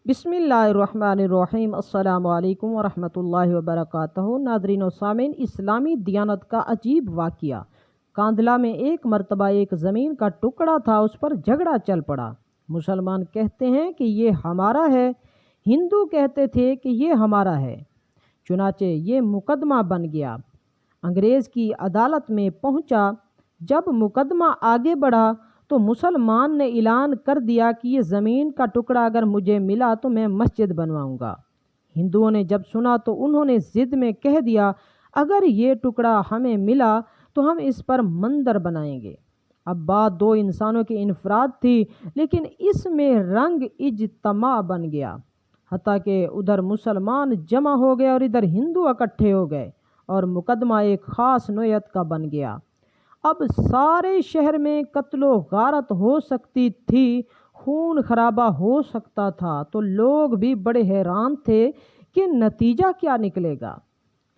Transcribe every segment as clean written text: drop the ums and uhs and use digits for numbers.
بسم اللہ الرحمن الرحیم۔ السلام علیکم ورحمۃ اللہ وبرکاتہ۔ ناظرین و سامعین، اسلامی دیانت کا عجیب واقعہ۔ کاندھلا میں ایک مرتبہ ایک زمین کا ٹکڑا تھا، اس پر جھگڑا چل پڑا۔ مسلمان کہتے ہیں کہ یہ ہمارا ہے، ہندو کہتے تھے کہ یہ ہمارا ہے۔ چنانچہ یہ مقدمہ بن گیا، انگریز کی عدالت میں پہنچا۔ جب مقدمہ آگے بڑھا تو مسلمان نے اعلان کر دیا کہ یہ زمین کا ٹکڑا اگر مجھے ملا تو میں مسجد بنواؤں گا۔ ہندوؤں نے جب سنا تو انہوں نے ضد میں کہہ دیا، اگر یہ ٹکڑا ہمیں ملا تو ہم اس پر مندر بنائیں گے۔ اب بات دو انسانوں کی انفراد تھی، لیکن اس میں رنگ اجتماع بن گیا، حتیٰ کہ ادھر مسلمان جمع ہو گئے اور ادھر ہندو اکٹھے ہو گئے، اور مقدمہ ایک خاص نوعیت کا بن گیا۔ اب سارے شہر میں قتل و غارت ہو سکتی تھی، خون خرابہ ہو سکتا تھا، تو لوگ بھی بڑے حیران تھے کہ نتیجہ کیا نکلے گا۔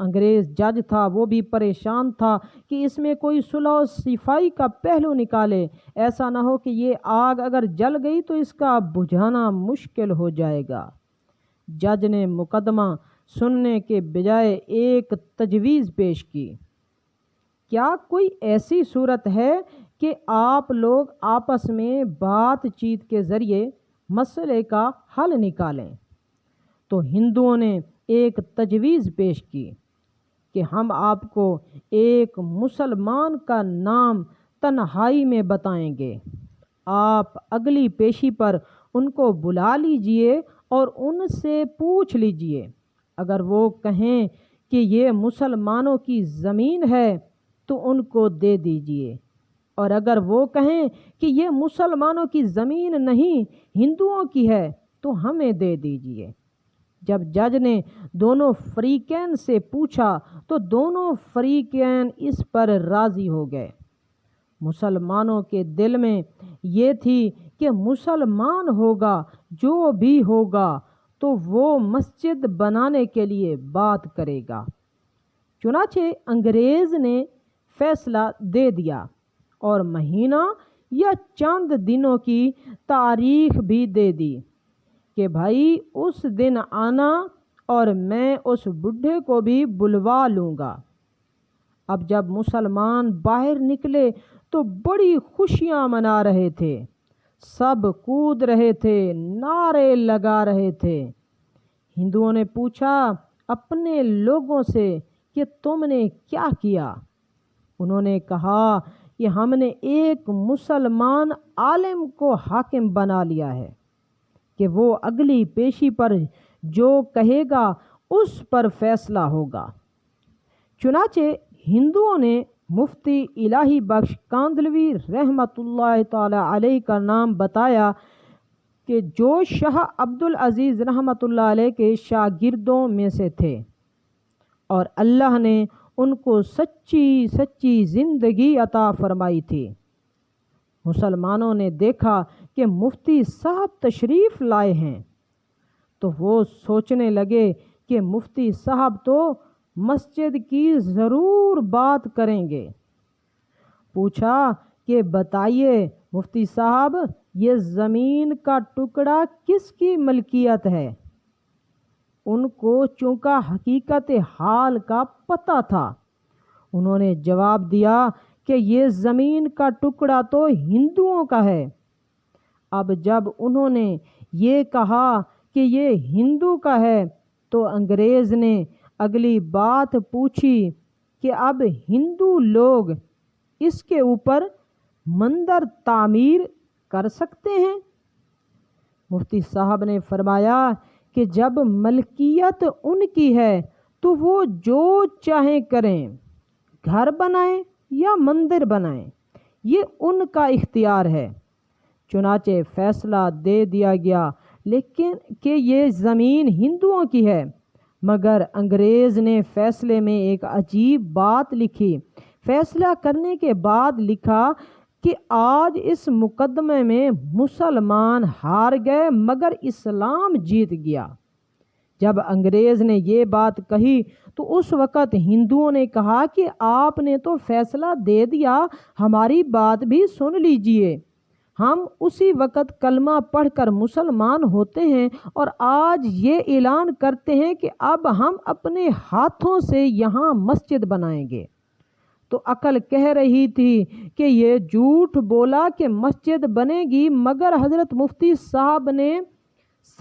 انگریز جج تھا، وہ بھی پریشان تھا کہ اس میں کوئی صلح و صفائی کا پہلو نکالے، ایسا نہ ہو کہ یہ آگ اگر جل گئی تو اس کا بجھانا مشکل ہو جائے گا۔ جج نے مقدمہ سننے کے بجائے ایک تجویز پیش کی، کیا کوئی ایسی صورت ہے کہ آپ لوگ آپس میں بات چیت کے ذریعے مسئلے کا حل نکالیں؟ تو ہندوؤں نے ایک تجویز پیش کی کہ ہم آپ کو ایک مسلمان کا نام تنہائی میں بتائیں گے، آپ اگلی پیشی پر ان کو بلا لیجئے اور ان سے پوچھ لیجئے، اگر وہ کہیں کہ یہ مسلمانوں کی زمین ہے تو ان کو دے دیجئے، اور اگر وہ کہیں کہ یہ مسلمانوں کی زمین نہیں ہندوؤں کی ہے تو ہمیں دے دیجئے۔ جب جج نے دونوں فریقین سے پوچھا تو دونوں فریقین اس پر راضی ہو گئے۔ مسلمانوں کے دل میں یہ تھی کہ مسلمان ہوگا جو بھی ہوگا تو وہ مسجد بنانے کے لیے بات کرے گا۔ چنانچہ انگریز نے فیصلہ دے دیا اور مہینہ یا چند دنوں کی تاریخ بھی دے دی کہ بھائی اس دن آنا اور میں اس بڈھے کو بھی بلوا لوں گا۔ اب جب مسلمان باہر نکلے تو بڑی خوشیاں منا رہے تھے، سب کود رہے تھے، نعرے لگا رہے تھے۔ ہندوؤں نے پوچھا اپنے لوگوں سے کہ تم نے کیا کیا؟ انہوں نے کہا کہ ہم نے ایک مسلمان عالم کو حاکم بنا لیا ہے کہ وہ اگلی پیشی پر جو کہے گا اس پر فیصلہ ہوگا۔ چنانچہ ہندوؤں نے مفتی الہی بخش کاندھلوی رحمۃ اللہ تعالی علیہ کا نام بتایا کہ جو شاہ عبد العزیز رحمۃ اللہ علیہ کے شاگردوں میں سے تھے، اور اللہ نے ان کو سچی زندگی عطا فرمائی تھی۔ مسلمانوں نے دیکھا کہ مفتی صاحب تشریف لائے ہیں تو وہ سوچنے لگے کہ مفتی صاحب تو مسجد کی ضرور بات کریں گے۔ پوچھا کہ بتائیے مفتی صاحب، یہ زمین کا ٹکڑا کس کی ملکیت ہے؟ ان کو چونکہ حقیقت حال کا پتہ تھا، انہوں نے جواب دیا کہ یہ زمین کا ٹکڑا تو ہندوؤں کا ہے۔ اب جب انہوں نے یہ کہا کہ یہ ہندو کا ہے تو انگریز نے اگلی بات پوچھی کہ اب ہندو لوگ اس کے اوپر مندر تعمیر کر سکتے ہیں؟ مفتی صاحب نے فرمایا کہ جب ملکیت ان کی ہے تو وہ جو چاہیں کریں، گھر بنائیں یا مندر بنائیں، یہ ان کا اختیار ہے۔ چنانچہ فیصلہ دے دیا گیا لیکن کہ یہ زمین ہندوؤں کی ہے، مگر انگریز نے فیصلے میں ایک عجیب بات لکھی۔ فیصلہ کرنے کے بعد لکھا کہ آج اس مقدمے میں مسلمان ہار گئے مگر اسلام جیت گیا۔ جب انگریز نے یہ بات کہی تو اس وقت ہندوؤں نے کہا کہ آپ نے تو فیصلہ دے دیا، ہماری بات بھی سن لیجئے۔ ہم اسی وقت کلمہ پڑھ کر مسلمان ہوتے ہیں اور آج یہ اعلان کرتے ہیں کہ اب ہم اپنے ہاتھوں سے یہاں مسجد بنائیں گے۔ تو عقل کہہ رہی تھی کہ یہ جھوٹ بولا کہ مسجد بنے گی، مگر حضرت مفتی صاحب نے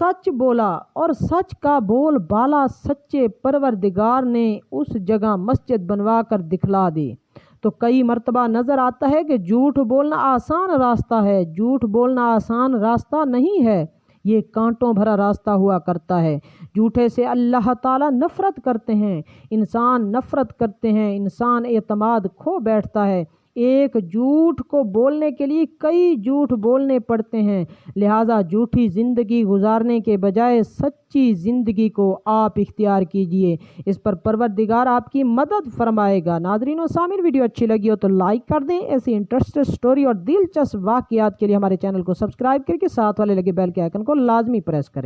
سچ بولا اور سچ کا بول بالا سچے پروردگار نے اس جگہ مسجد بنوا کر دکھلا دی۔ تو کئی مرتبہ نظر آتا ہے کہ جھوٹ بولنا آسان راستہ ہے، جھوٹ بولنا آسان راستہ نہیں ہے، یہ کانٹوں بھرا راستہ ہوا کرتا ہے۔ جھوٹے سے اللہ تعالیٰ نفرت کرتے ہیں، انسان نفرت کرتے ہیں، انسان اعتماد کھو بیٹھتا ہے۔ ایک جھوٹ کو بولنے کے لیے کئی جھوٹ بولنے پڑتے ہیں، لہٰذا جھوٹی زندگی گزارنے کے بجائے سچی زندگی کو آپ اختیار کیجئے، اس پر پروردگار آپ کی مدد فرمائے گا۔ ناظرین و سامعین، ویڈیو اچھی لگی ہو تو لائک کر دیں، ایسی انٹرسٹڈ سٹوری اور دلچسپ واقعات کے لیے ہمارے چینل کو سبسکرائب کر کے ساتھ والے لگے بیل کے آئیکن کو لازمی پریس کریں۔